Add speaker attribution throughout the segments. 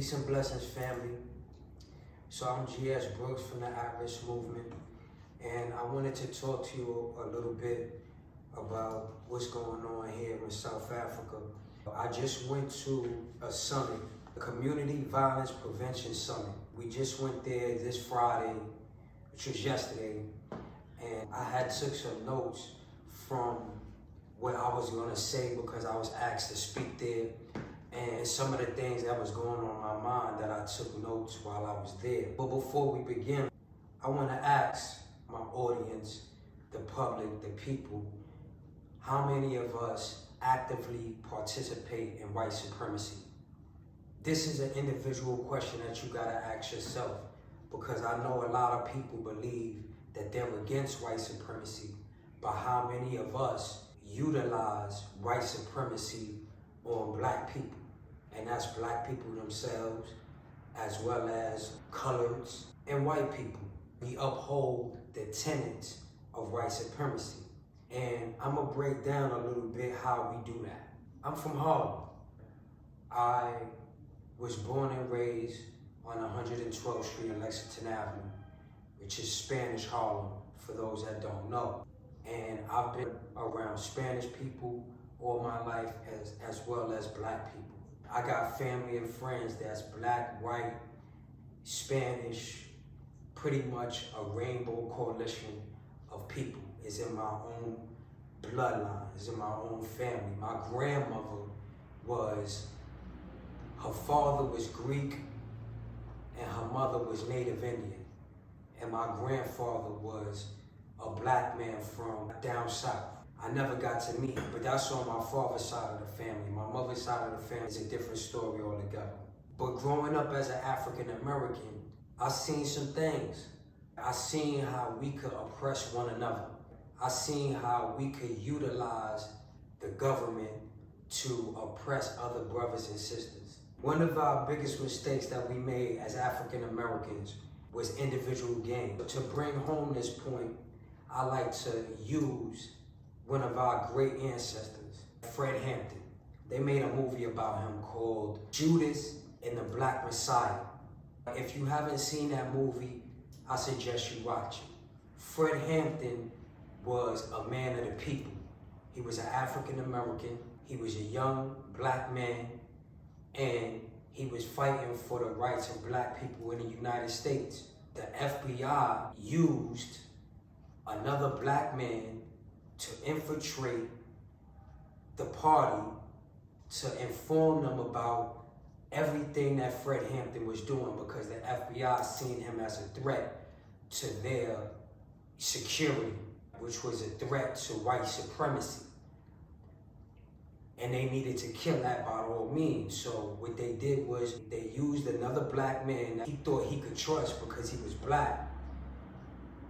Speaker 1: Peace and blessings, family. So I'm G.S. Brooks from the Atris movement, and I wanted to talk to you a little bit about what's going on here in South Africa. I just went to a summit, a Community Violence Prevention Summit. We just went there this Friday, which was yesterday, and I had took some notes from what I was gonna say because I was asked to speak there, and some of the things that was going on in my mind that I took notes while I was there. But before we begin, I wanna ask my audience, the public, the people, how many of us actively participate in white supremacy? This is an individual question that you gotta ask yourself, because I know a lot of people believe that they're against white supremacy, but how many of us utilize white supremacy on black people? And that's black people themselves, as well as coloreds and white people. We uphold the tenets of white supremacy. And I'm gonna break down a little bit how we do that. I'm from Harlem. I was born and raised on 112th Street in Lexington Avenue, which is Spanish Harlem, for those that don't know. And I've been around Spanish people all my life, as well as black people. I got family and friends that's black, white, Spanish, pretty much a rainbow coalition of people. It's in my own bloodline, it's in my own family. My grandmother her father was Greek and her mother was Native Indian. And my grandfather was a black man from down south. I never got to meet him, but that's on my father's side of the family. My mother's side of the family is a different story altogether. But growing up as an African American, I seen some things. I seen how we could oppress one another. I seen how we could utilize the government to oppress other brothers and sisters. One of our biggest mistakes that we made as African Americans was individual gain. To bring home this point, I like to use one of our great ancestors, Fred Hampton. They made a movie about him called Judas and the Black Messiah. If you haven't seen that movie, I suggest you watch it. Fred Hampton was a man of the people. He was an African American. He was a young black man, and he was fighting for the rights of black people in the United States. The FBI used another black man to infiltrate the party to inform them about everything that Fred Hampton was doing, because the FBI seen him as a threat to their security, which was a threat to white supremacy. And they needed to kill that by all means. So what they did was they used another black man that he thought he could trust because he was black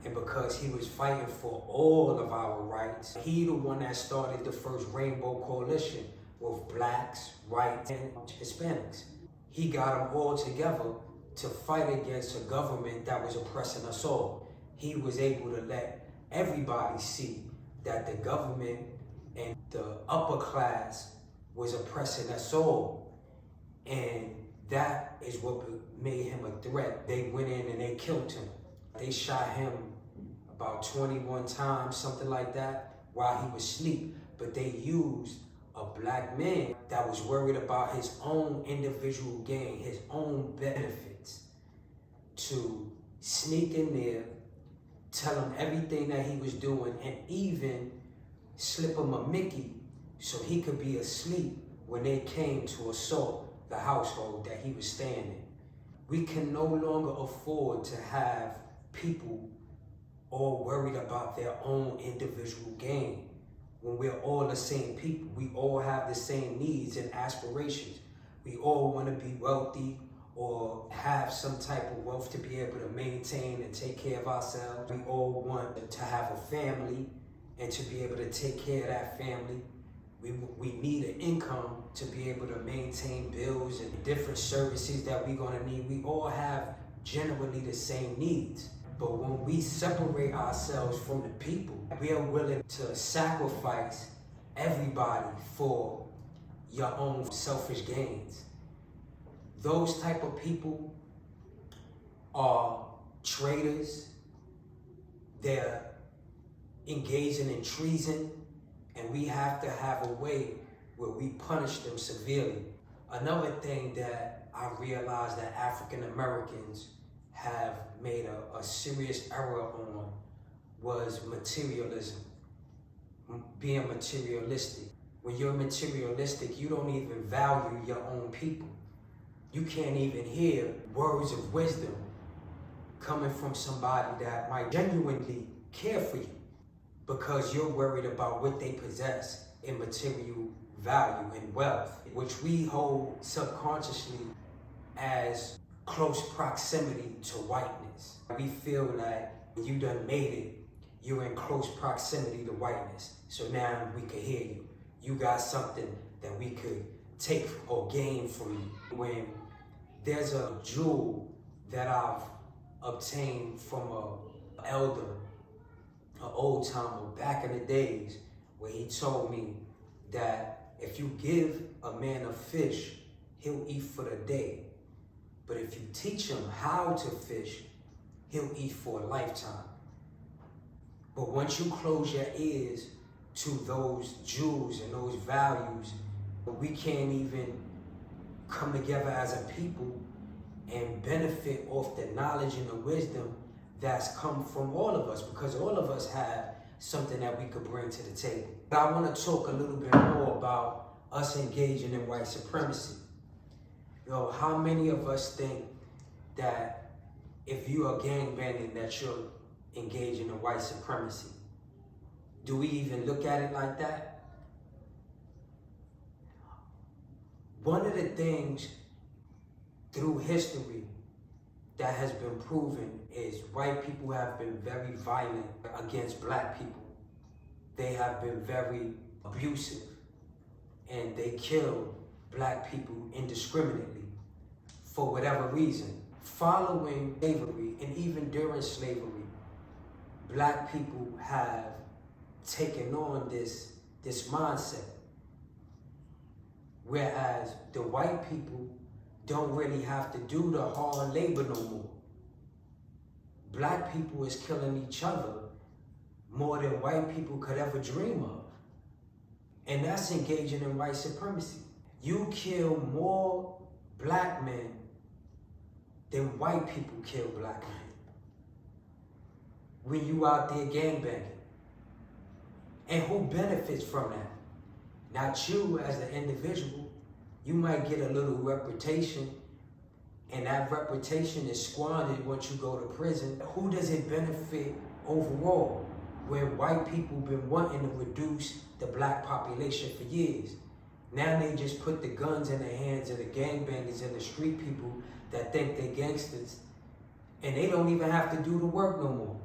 Speaker 1: and because he was fighting for all of our rights. He the one that started the first Rainbow Coalition with blacks, whites, and Hispanics. He got them all together to fight against a government that was oppressing us all. He was able to let everybody see that the government and the upper class was oppressing us all. And that is what made him a threat. They went in and they killed him. They shot him about 21 times, something like that, while he was asleep. But they used a black man that was worried about his own individual gain, his own benefits, to sneak in there, tell him everything that he was doing, and even slip him a Mickey so he could be asleep when they came to assault the household that he was staying in. We can no longer afford to have people all worried about their own individual gain. When we're all the same people, we all have the same needs and aspirations. We all want to be wealthy or have some type of wealth to be able to maintain and take care of ourselves. We all want to have a family and to be able to take care of that family. We need an income to be able to maintain bills and different services that we're gonna need. We all have generally the same needs. But when we separate ourselves from the people, we are willing to sacrifice everybody for your own selfish gains. Those type of people are traitors. They're engaging in treason, and we have to have a way where we punish them severely. Another thing that I realized that African Americans have made a serious error on was materialism, being materialistic. When you're materialistic, you don't even value your own people. You can't even hear words of wisdom coming from somebody that might genuinely care for you because you're worried about what they possess in material value and wealth, which we hold subconsciously as close proximity to whiteness. We feel that when you done made it, you're in close proximity to whiteness. So now we can hear you. You got something that we could take or gain from you. When there's a jewel that I've obtained from an elder, an old timer back in the days, where he told me that if you give a man a fish, he'll eat for the day. But if you teach him how to fish, he'll eat for a lifetime. But once you close your ears to those jewels and those values, we can't even come together as a people and benefit off the knowledge and the wisdom that's come from all of us, because all of us have something that we could bring to the table. I want to talk a little bit more about us engaging in white supremacy. How many of us think that if you are gangbanging that you're engaging in white supremacy? Do we even look at it like that? One of the things through history that has been proven is white people have been very violent against black people. They have been very abusive, and they kill black people indiscriminately for whatever reason. Following slavery, and even during slavery, black people have taken on this mindset, whereas the white people don't really have to do the hard labor no more. Black people is killing each other more than white people could ever dream of. And that's engaging in white supremacy. You kill more black men than white people kill black men when you out there gangbanging. And who benefits from that? Not you as an individual. You might get a little reputation, and that reputation is squandered once you go to prison. Who does it benefit overall? When white people been wanting to reduce the black population for years. Now they just put the guns in the hands of the gangbangers and the street people that think they're gangsters, and they don't even have to do the work no more.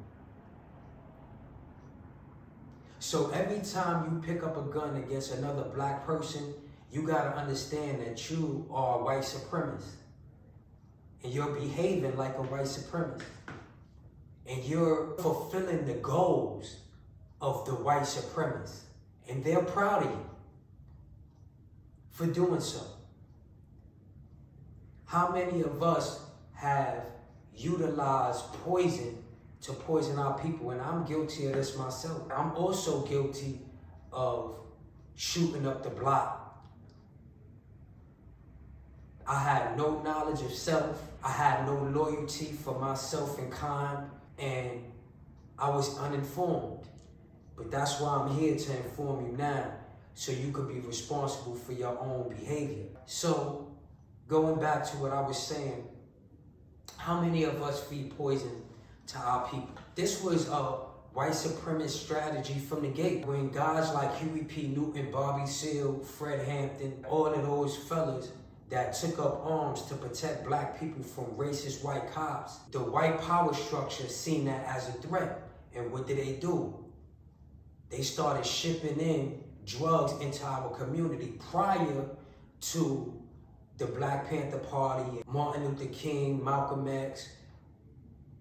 Speaker 1: So every time you pick up a gun against another black person, you gotta understand that you are a white supremacist. And you're behaving like a white supremacist. And you're fulfilling the goals of the white supremacists. And they're proud of you for doing so. How many of us have utilized poison to poison our people? And I'm guilty of this myself. I'm also guilty of shooting up the block. I had no knowledge of self. I had no loyalty for myself and kind, and I was uninformed. But that's why I'm here to inform you now, so you could be responsible for your own behavior. So, going back to what I was saying, how many of us feed poison to our people? This was a white supremacist strategy from the gate. When guys like Huey P. Newton, Bobby Seale, Fred Hampton, all of those fellas that took up arms to protect black people from racist white cops, the white power structure seen that as a threat. And what did they do? They started shipping in drugs into our community prior to the Black Panther Party, Martin Luther King, Malcolm X.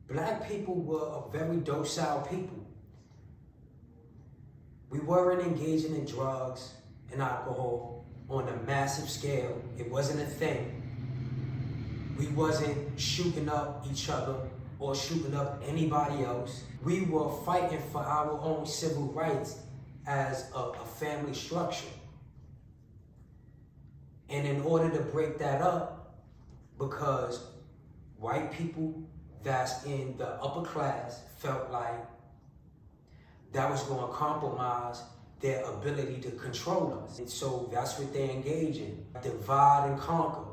Speaker 1: Black people were a very docile people. We weren't engaging in drugs and alcohol on a massive scale. It wasn't a thing. We wasn't shooting up each other or shooting up anybody else. We were fighting for our own civil rights as a family structure. And in order to break that up, because white people that's in the upper class felt like that was going to compromise their ability to control us. And so that's what they engage in, divide and conquer.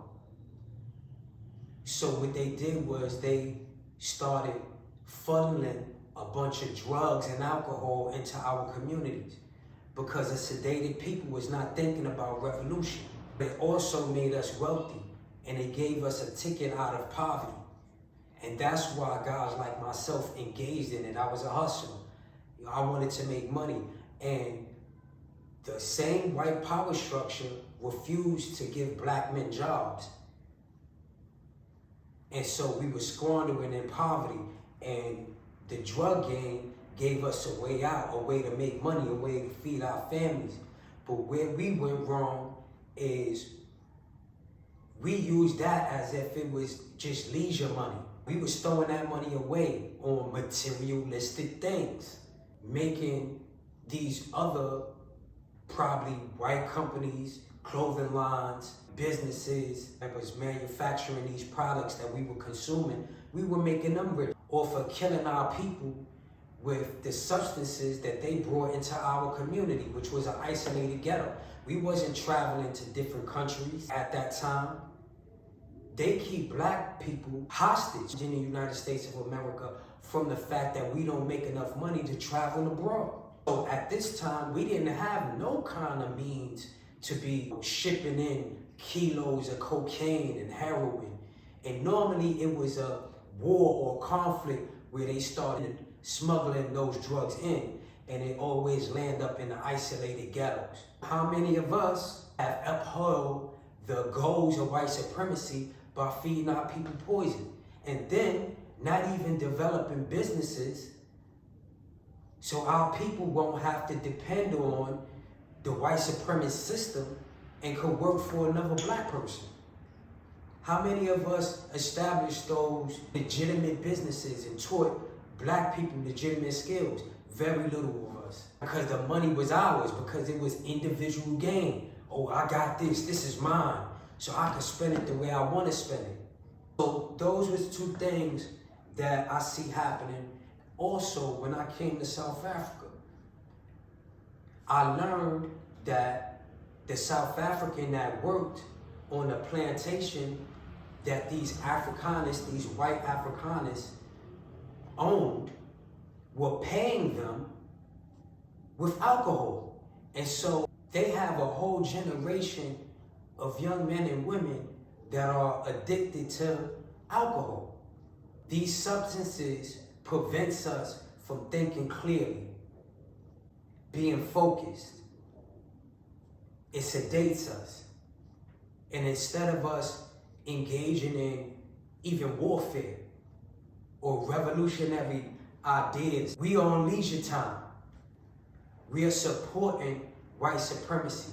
Speaker 1: So what they did was they started funneling a bunch of drugs and alcohol into our communities, because a sedated people was not thinking about revolution. It also made us wealthy, and it gave us a ticket out of poverty. And that's why guys like myself engaged in it. I was a hustler. I wanted to make money. And the same white power structure refused to give black men jobs. And so we were squandering in poverty, and the drug game gave us a way out, a way to make money, a way to feed our families. But where we went wrong is we used that as if it was just leisure money. We was throwing that money away on materialistic things, making these other probably white companies, clothing lines, businesses that was manufacturing these products that we were consuming. We were making them rich off of killing our people with the substances that they brought into our community, which was an isolated ghetto. We wasn't traveling to different countries at that time. They keep black people hostage in the United States of America from the fact that we don't make enough money to travel abroad. So at this time, we didn't have no kind of means to be shipping in kilos of cocaine and heroin. And normally it was a war or conflict where they started smuggling those drugs in, and it always land up in the isolated ghettos. How many of us have upheld the goals of white supremacy by feeding our people poison, and then not even developing businesses so our people won't have to depend on the white supremacist system and could work for another black person? How many of us established those legitimate businesses and taught black people legitimate skills? Very little of us. Because the money was ours, because it was individual gain. Oh, I got this is mine, so I can spend it the way I want to spend it. So those was two things that I see happening. Also, when I came to South Africa, I learned that the South African that worked on the plantation that these Afrikaners, these white Afrikaners owned, were paying them with alcohol. And so they have a whole generation of young men and women that are addicted to alcohol. These substances prevents us from thinking clearly, being focused. It sedates us. And instead of us engaging in even warfare or revolutionary ideas, we are on leisure time. We are supporting white supremacy.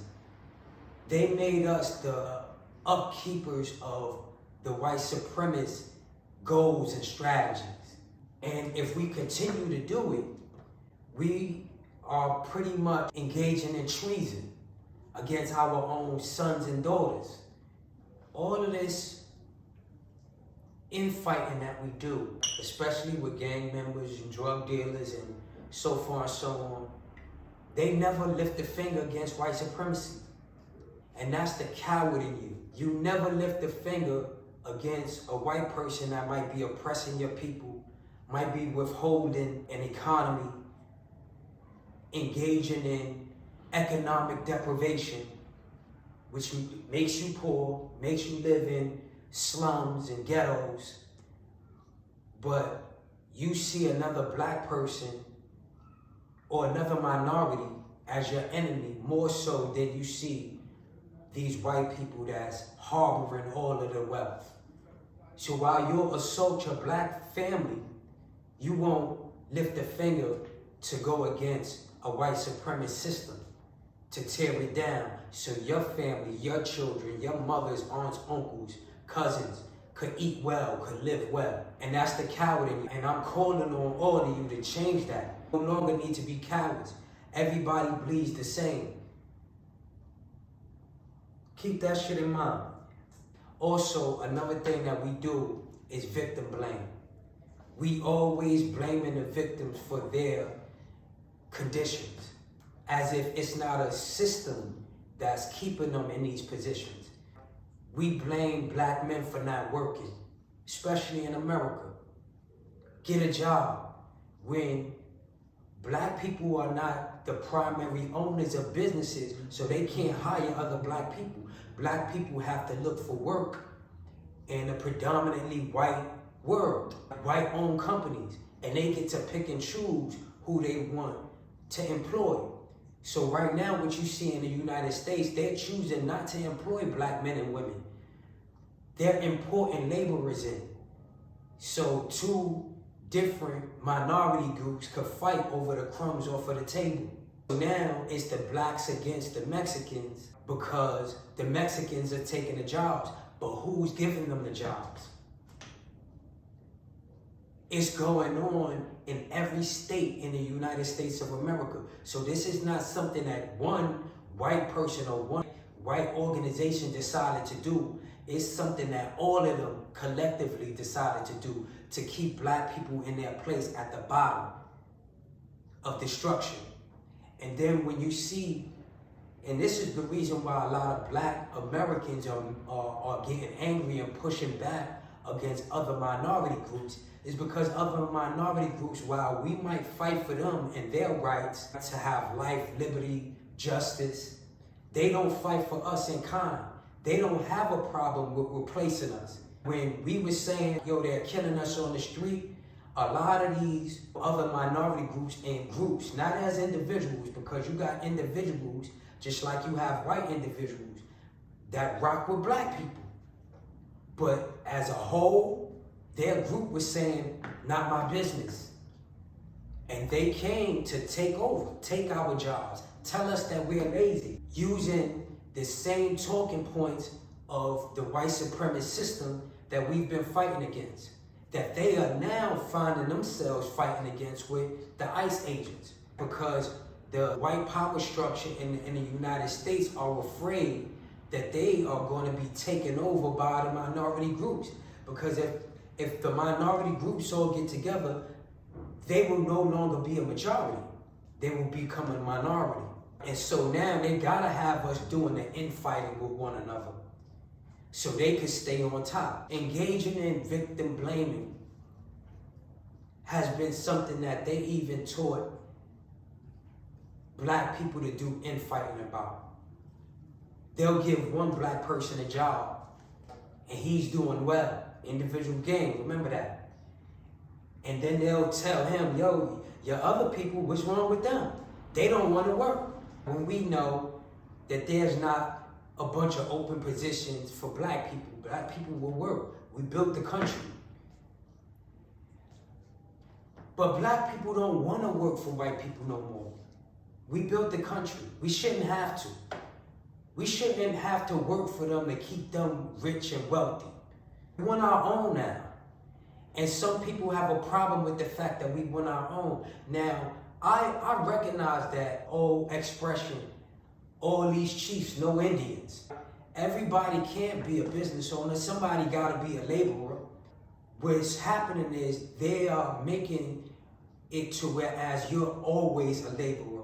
Speaker 1: They made us the upkeepers of the white supremacist goals and strategies. And if we continue to do it, we are pretty much engaging in treason against our own sons and daughters. All of this infighting that we do, especially with gang members and drug dealers and so far and so on, they never lift a finger against white supremacy. And that's the coward in you. You never lift a finger against a white person that might be oppressing your people, might be withholding an economy, engaging in economic deprivation, which makes you poor, makes you live in slums and ghettos. But you see another black person or another minority as your enemy more so than you see these white people that's harboring all of the wealth. So while you'll assault your black family, you won't lift a finger to go against a white supremacist system, to tear it down so your family, your children, your mothers, aunts, uncles, cousins could eat well, could live well. And that's the coward in you. And I'm calling on all of you to change that. No longer need to be cowards. Everybody bleeds the same. Keep that shit in mind. Also, another thing that we do is victim blame. We always blaming the victims for their conditions, as if it's not a system that's keeping them in these positions. We blame black men for not working, especially in America. Get a job. When black people are not the primary owners of businesses, so they can't hire other black people. Black people have to look for work in a predominantly white world, white-owned companies, and they get to pick and choose who they want to employ. So right now, what you see in the United States, they're choosing not to employ black men and women. They're importing laborers in. So two different minority groups could fight over the crumbs off of the table. So now it's the blacks against the Mexicans because the Mexicans are taking the jobs, but who's giving them the jobs? It's going on in every state in the United States of America. So this is not something that one white person or one white organization decided to do. It's something that all of them collectively decided to do to keep black people in their place at the bottom of destruction. And then when you see, and this is the reason why a lot of black Americans are getting angry and pushing back against other minority groups, is because other minority groups, while we might fight for them and their rights to have life, liberty, justice, they don't fight for us in kind. They don't have a problem with replacing us. When we were saying, yo, they're killing us on the street, a lot of these other minority groups and groups, not as individuals, because you got individuals, just like you have white individuals, that rock with black people. But as a whole, their group was saying, not my business. And they came to take over, take our jobs, tell us that we're lazy, using the same talking points of the white supremacist system that we've been fighting against, that they are now finding themselves fighting against with the ICE agents, because the white power structure in the United States are afraid that they are going to be taken over by the minority groups. Because if the minority groups all get together, they will no longer be a majority. They will become a minority. And so now they gotta have us doing the infighting with one another so they can stay on top. Engaging in victim blaming has been something that they even taught black people to do infighting about. They'll give one black person a job and he's doing well. Individual gain, remember that. And then they'll tell him, yo, your other people, what's wrong with them? They don't want to work. When we know that there's not a bunch of open positions for black people will work. We built the country. But black people don't want to work for white people no more. We built the country. We shouldn't have to. We shouldn't have to work for them to keep them rich and wealthy. We want our own now. And some people have a problem with the fact that we want our own. Now, I recognize that old expression, all these chiefs, no Indians. Everybody can't be a business owner. Somebody got to be a laborer. What's happening is they are making it to whereas you're always a laborer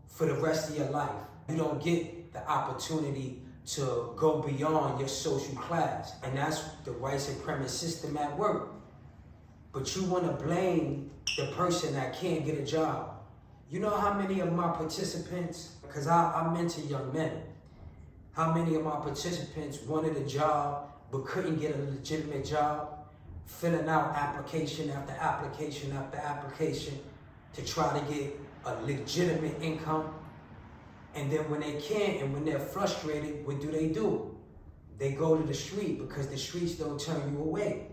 Speaker 1: for the rest of your life. You don't get the opportunity to go beyond your social class. And that's the white supremacist system at work. But you want to blame the person that can't get a job. You know how many of my participants, because I mentor young men, how many of my participants wanted a job but couldn't get a legitimate job, filling out application after application after application to try to get a legitimate income. And then when they can't and when they're frustrated, what do? They go to the street because the streets don't turn you away.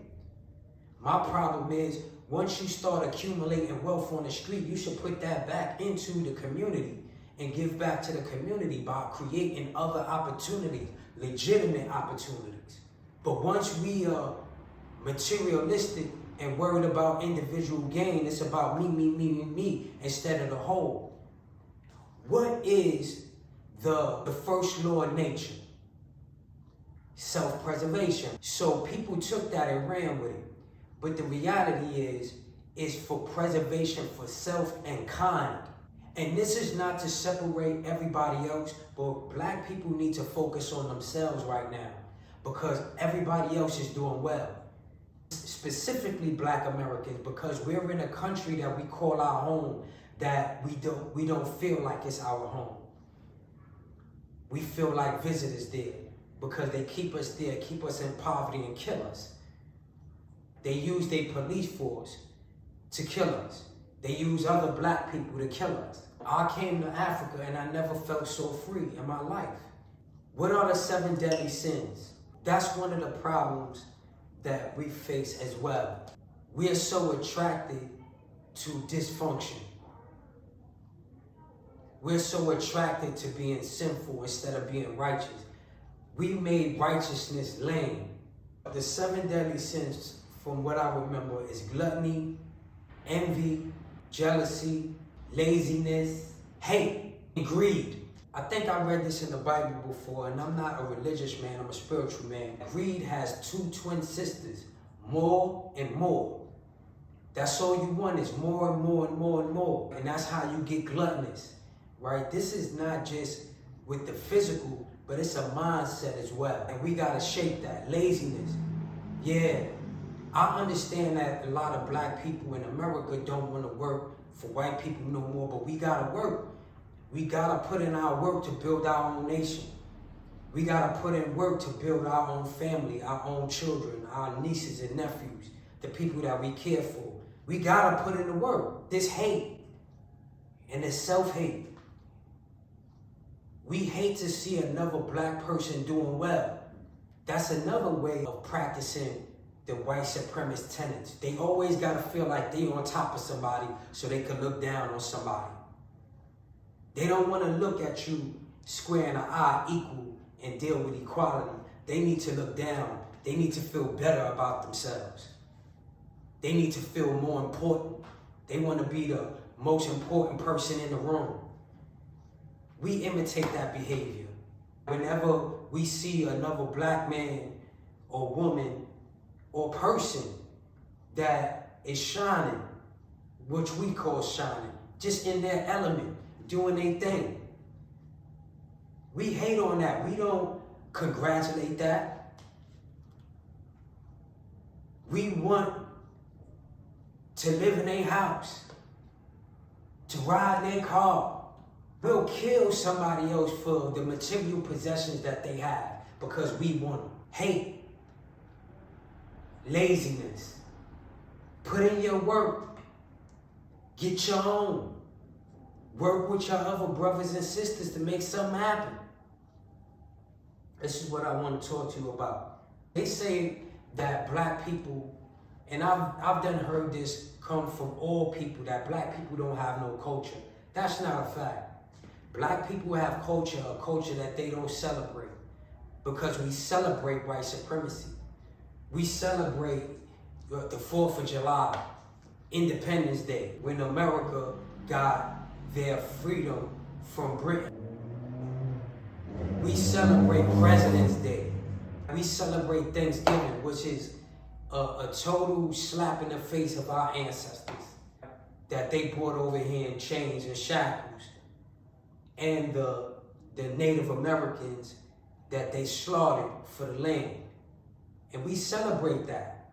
Speaker 1: My problem is, once you start accumulating wealth on the street, you should put that back into the community and give back to the community by creating other opportunities, legitimate opportunities. But once we are materialistic and worried about individual gain, it's about me, instead of the whole. What is the first law of nature? Self-preservation. So people took that and ran with it. But the reality is for preservation for self and kind. And this is not to separate everybody else, but black people need to focus on themselves right now because everybody else is doing well. Specifically black Americans, because we're in a country that we call our home that we don't feel like it's our home. We feel like visitors there because they keep us there, keep us in poverty and kill us. They use their police force to kill us. They use other black people to kill us. I came to Africa and I never felt so free in my life. What are the 7 deadly sins? That's one of the problems that we face as well. We are so attracted to dysfunction. We're so attracted to being sinful instead of being righteous. We made righteousness lame. The 7 deadly sins, from what I remember, is gluttony, envy, jealousy, laziness, hate, and greed. I think I read this in the Bible before, and I'm not a religious man, I'm a spiritual man. Greed has 2 twin sisters, more and more. That's all you want is more and more and more and more. And that's how you get gluttonous, right? This is not just with the physical, but it's a mindset as well. And we gotta shape that. Laziness, yeah. I understand that a lot of black people in America don't want to work for white people no more, but we gotta work. We gotta put in our work to build our own nation. We gotta put in work to build our own family, our own children, our nieces and nephews, the people that we care for. We gotta put in the work. This hate and this self-hate. We hate to see another black person doing well. That's another way of practicing the white supremacist tenets. They always gotta feel like they on top of somebody so they can look down on somebody. They don't want to look at you square in the eye, equal, and deal with equality. They need to look down. They need to feel better about themselves. They need to feel more important. They want to be the most important person in the room. We imitate that behavior. Whenever we see another black man or woman or person that is shining, which we call shining, just in their element, doing their thing. We hate on that. We don't congratulate that. We want to live in their house, to ride in their car. We'll kill somebody else for the material possessions that they have because we want them. Hate, laziness. Put in your work. Get your own. Work with your other brothers and sisters to make something happen. This is what I want to talk to you about. They say that black people, and I've done heard this come from all people, that black people don't have no culture. That's not a fact. Black people have culture, a culture that they don't celebrate because we celebrate white supremacy. We celebrate the 4th of July, Independence Day, when America got their freedom from Britain. We celebrate President's Day. We celebrate Thanksgiving, which is a total slap in the face of our ancestors that they brought over here in chains and shackles, and the Native Americans that they slaughtered for the land. And we celebrate that.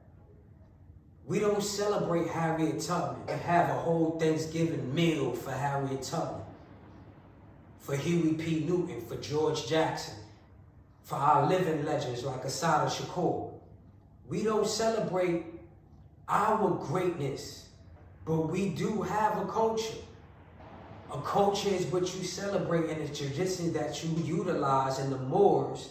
Speaker 1: We don't celebrate Harriet Tubman and have a whole Thanksgiving meal for Harriet Tubman, for Huey P. Newton, for George Jackson, for our living legends like Assata Shakur. We don't celebrate our greatness, but we do have a culture. A culture is what you celebrate and the traditions that you utilize in the mores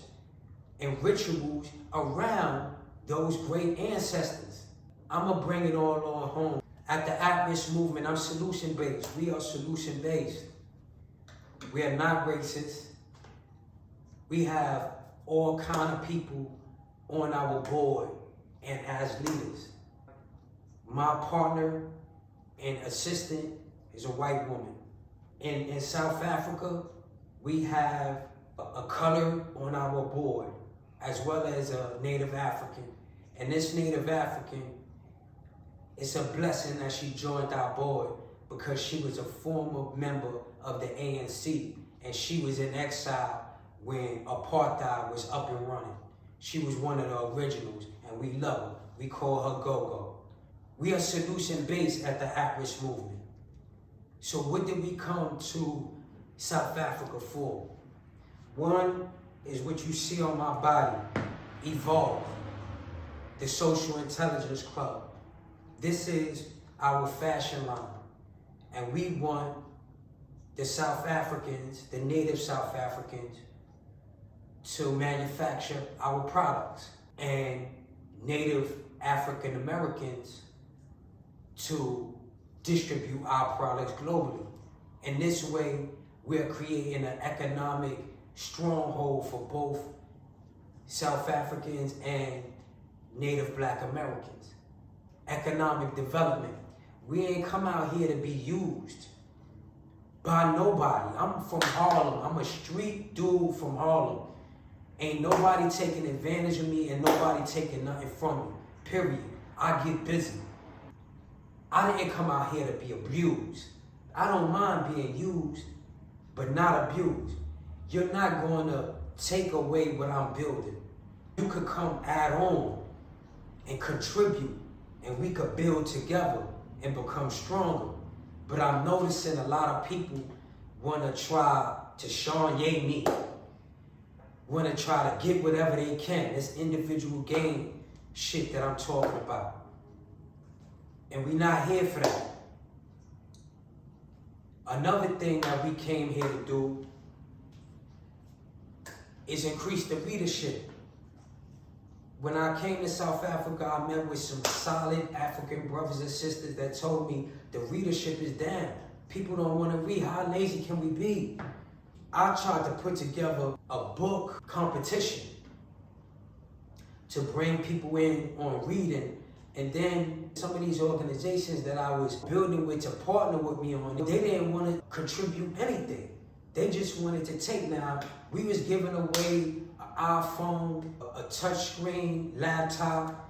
Speaker 1: and rituals around those great ancestors. I'm going to bring it all on home. At the Atris movement, I'm solution-based. We are solution-based. We are not racist. We have all kind of people on our board and as leaders. My partner and assistant is a white woman. In South Africa, we have a color on our board, as well as a Native African. And this Native African, it's a blessing that she joined our board because she was a former member of the ANC, and she was in exile when apartheid was up and running. She was one of the originals, and we love her. We call her Go-Go. We are solution-based at the Atris movement. So what did we come to South Africa for? One is what you see on my body, Evolve, the Social Intelligence Club. This is our fashion line. And we want the South Africans, the native South Africans, to manufacture our products, and native African Americans to distribute our products globally. In this way, we're creating an economic stronghold for both South Africans and native Black Americans. Economic development. We ain't come out here to be used by nobody. I'm from Harlem. I'm a street dude from Harlem. Ain't nobody taking advantage of me and nobody taking nothing from me, period. I get busy. I didn't come out here to be abused. I don't mind being used, but not abused. You're not going to take away what I'm building. You could come add on and contribute, and we could build together and become stronger. But I'm noticing a lot of people want to try to Kanye me, want to try to get whatever they can. This individual gain shit that I'm talking about. And we're not here for that. Another thing that we came here to do is increase the readership. When I came to South Africa, I met with some solid African brothers and sisters that told me the readership is down. People don't want to read. How lazy can we be? I tried to put together a book competition to bring people in on reading. And then some of these organizations that I was building with to partner with me on, they didn't want to contribute anything. They just wanted to take. Now, we was giving away an iPhone, a touchscreen laptop,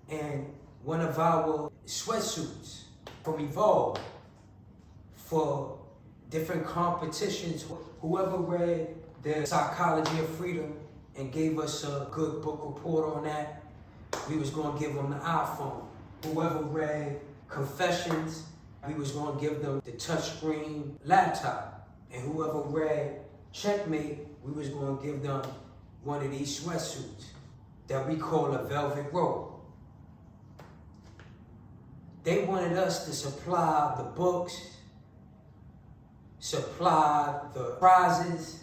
Speaker 1: and one of our sweatsuits from Evolve for different competitions. Whoever read The Psychology of Freedom and gave us a good book report on that, we was going to give them the iPhone. Whoever read Confessions, we was going to give them the touchscreen laptop. And whoever read Checkmate, we was going to give them one of these sweatsuits that we call a velvet robe. They wanted us to supply the books, supply the prizes,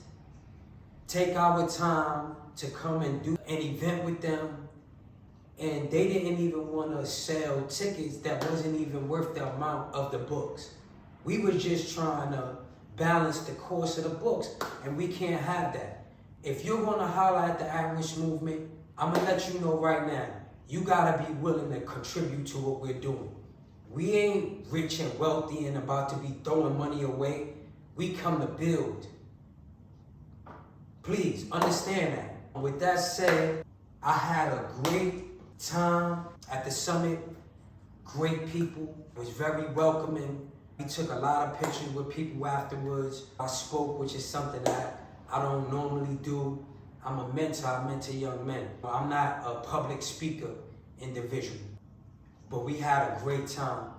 Speaker 1: take our time to come and do an event with them. And they didn't even want to sell tickets that wasn't even worth the amount of the books. We were just trying to balance the cost of the books, and we can't have that. If you're going to holler at the Atris movement, I'm going to let you know right now, you got to be willing to contribute to what we're doing. We ain't rich and wealthy and about to be throwing money away. We come to build. Please understand that. With that said, I had a great time at the summit. Great people. It was very welcoming. We took a lot of pictures with people afterwards. I spoke, which is something that I don't normally do. I'm a mentor. I mentor young men. I'm not a public speaker individual. But we had a great time.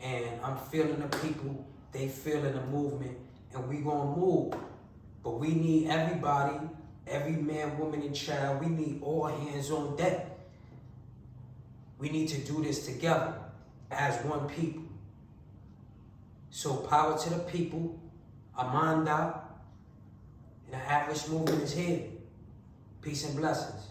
Speaker 1: And I'm feeling the people. They feeling the movement. And we gonna move. But we need everybody, every man, woman, and child. We need all hands on deck. We need to do this together as one people. So power to the people, Amanda, and the Atris movement is here. Peace and blessings.